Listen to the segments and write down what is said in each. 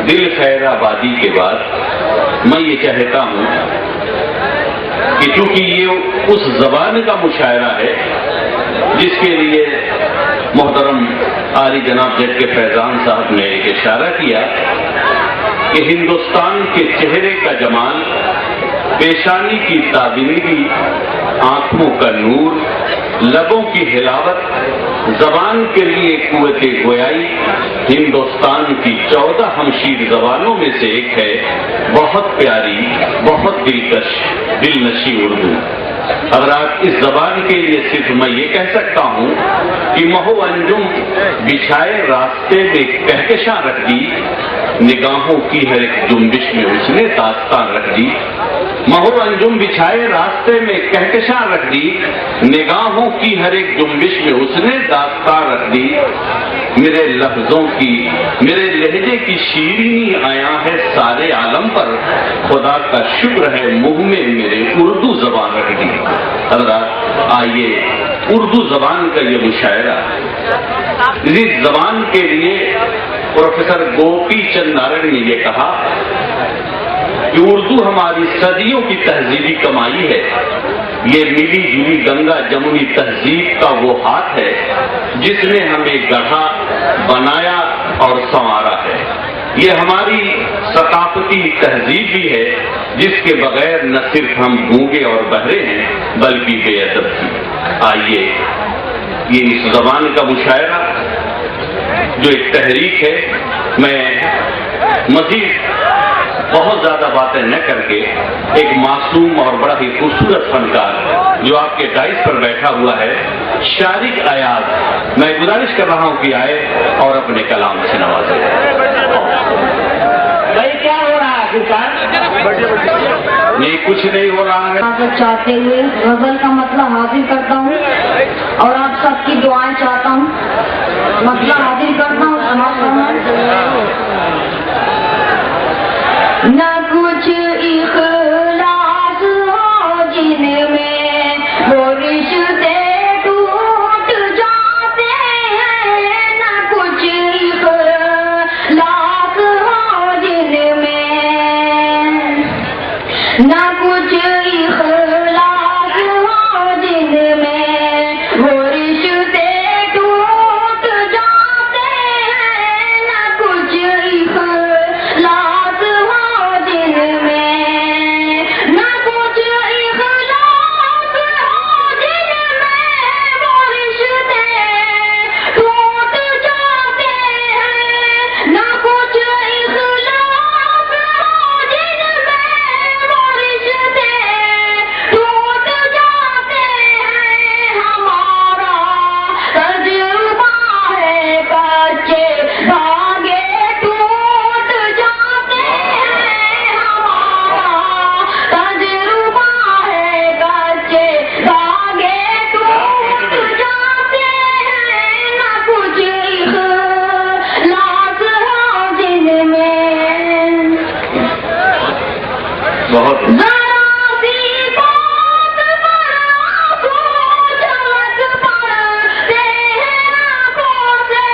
دل خیر آبادی کے بعد میں یہ چاہتا ہوں کہ چونکہ یہ اس زبان کا مشاعرہ ہے جس کے لیے محترم عالی جناب جج کے فیضان صاحب نے ایک اشارہ کیا کہ ہندوستان کے چہرے کا جمال، پیشانی کی تابندگی، آنکھوں کا نور، لبوں کی حلاوت، زبان کے لیے قوت گویائی ہندوستان کی 14 ہمشیر زبانوں میں سے ایک ہے۔ بہت پیاری، بہت دلکش، دل نشی اردو۔ حضرات، اس زبان کے لیے صرف میں یہ کہہ سکتا ہوں کہ مہو انجم بچھائے راستے میں کہکشاں رکھ دی، نگاہوں کی ہر ایک جنبش میں اس نے داستان رکھ دی۔ مہو انجم بچھائے راستے میں کہکشاں رکھ دی، نگاہوں کی ہر ایک جنبش میں اس نے داستان رکھ دی۔ میرے لفظوں کی، میرے لہجے کی شیرینی آیا ہے سارے عالم پر، خدا کا شکر ہے منہ میں میرے اردو زبان رکھ دی۔ حضرات، آئیے اردو زبان کا یہ مشاعرہ، اس زبان کے لیے پروفیسر گوپی چند نارائن نے یہ کہا کہ اردو ہماری صدیوں کی تہذیبی کمائی ہے، یہ ملی جلی گنگا جمنی تہذیب کا وہ ہاتھ ہے جس نے ہمیں گڑھا، بنایا اور سنوارا ہے۔ یہ ہماری ثقافتی تہذیب بھی ہے جس کے بغیر نہ صرف ہم گونگے اور بہرے ہیں بلکہ بے ادب بھی۔ آئیے یہ اس زبان کا مشاعرہ جو ایک تحریک ہے، میں مزید بہت زیادہ باتیں نہ کر کے ایک معصوم اور بڑا ہی خوبصورت فنکار جو آپ کے ڈائس پر بیٹھا ہوا ہے، شارق ایاز، میں گزارش کر رہا ہوں کہ آئے اور اپنے کلام سے نوازے۔ بھائی کیا ہو رہا ہے نہیں، کچھ نہیں ہو رہا ہے۔ چاہتے ہوئے غزل کا مطلب حاضر کرتا ہوں اور آپ سب کی دعائیں چاہتا ہوں۔ مطلب حاضر کرتا ہوں، نہ کچھ اخلاص ہو جن میں وہ رشتے ٹوٹ جاتے ہیں، نہ کچھ اخلاص ہو جن میں، نہ کچھ اخلاص ہو جن میں وہ رشتے ٹوٹ جاتے ہیں، نہ کچھ اخلاص ہو جن میں، نہ کچھ اخلاص ہو جن میں وہ رشتے ٹوٹ جاتے ہیں، نہ کچھ اخلاص ہو جن میں وہ رشتے ٹوٹ جاتے ہیں۔ ہمارا تجربہ ہے کچے دھاگے ٹوٹ جاتے ہیں، ہمارا تجربہ ہے کچے دھاگے ٹوٹ جاتے ہیں، نہ کچھ اخلاص ہو جن میں۔ بہت ذرا سی بات پر آنسو جھلک پڑتے ہیں آنکھوں سے،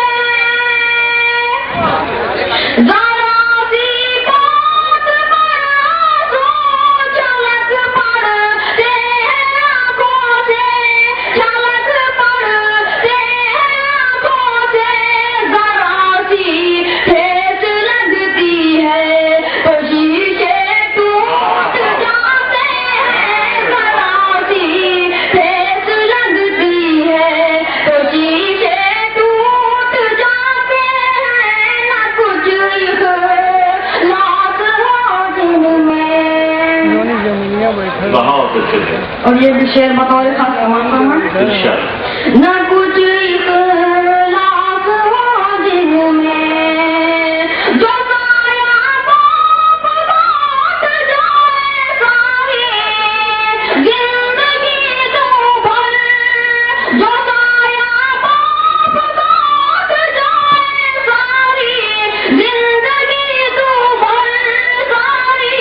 ذرا سی بات پر آنسو جھلک پڑتے ہیں آنکھوں سے، جھلک پڑتے ہیں آنکھوں سے، ذرا سی ٹھیس لگتی ہے تو شیشے ٹوٹ جاتے ہیں، ذرا سی ٹھیس لگتی ہے تو شیشے ٹوٹ جاتے ہیں، نہ کچھ اخلاص ہو جن میں۔ بہت اچھے سے اور یہ بھی شعر بطور خاص سماتا ہوں، انشاءاللہ۔ نہ کچھ اخلاص ہو جن میں، جو سایہ باپ بات جائے ساری زندگی تو بھر، جو سایہ باپ بات جائے ساری زندگی تو بھر، ساری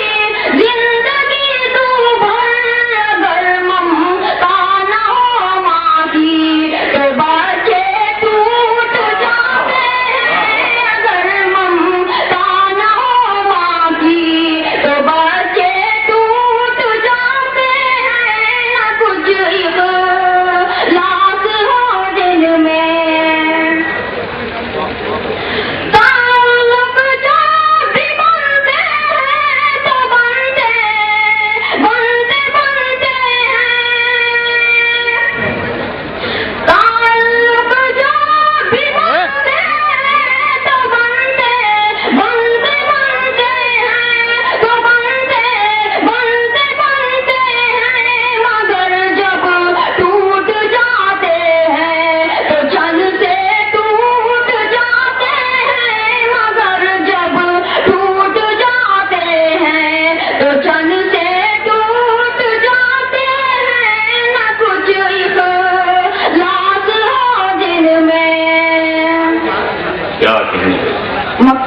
زندگی تو بھر، اگر ممتا نہ ہو ماں کی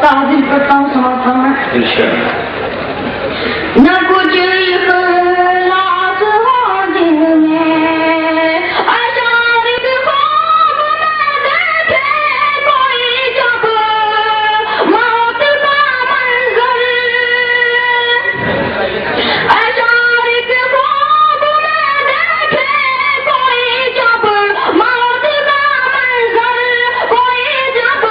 مسئلہ حاضر کرتا ہوں سماپن میں. ارشاد. نہ کچھ اخلاص ہو جن میں اشعار خواب نہ دیکھے کوئی جب موت کا منظر. اشعار خواب نہ دیکھے کوئی جب موت کا منظر. کوئی جب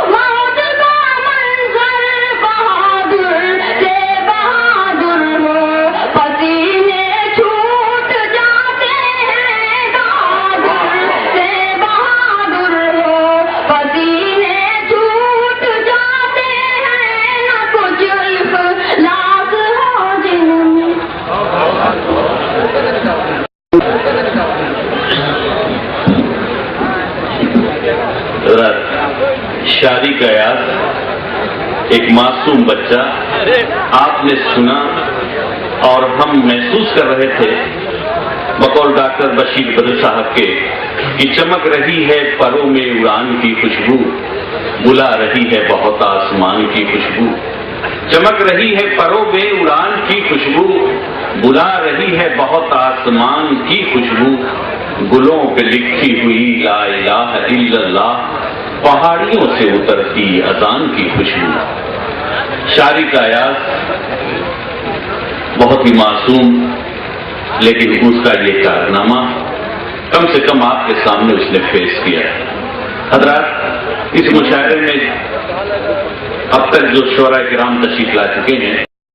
موت کا منظر. بہادر سے بہادر ہو پسینے چھوٹ جاتے ہیں. بہادر سے بہادر ہو پسینے چھوٹ جاتے ہیں. نہ کچھ اخلاص ہو جن میں. حضرات، شادی کا یاد ایک معصوم بچہ آپ نے سنا اور ہم محسوس کر رہے تھے بقول ڈاکٹر بشیر بدر صاحب کے کہ چمک رہی ہے پروں میں اڑان کی خوشبو، بلا رہی ہے بہت آسمان کی خوشبو. چمک رہی ہے پروں میں اڑان کی خوشبو، بلا رہی ہے بہت آسمان کی خوشبو. گلوں پہ لکھی ہوئی لا الہ الا اللہ، پہاڑیوں سے اترتی اذان کی خوشبو. شاعری کا آیاز بہت ہی معصوم، لیکن اس کا یہ کارنامہ کم سے کم آپ کے سامنے اس نے پیش کیا. حضرات، اس مشاعرے میں اب تک جو شعراء کرام تشریف لا چکے ہیں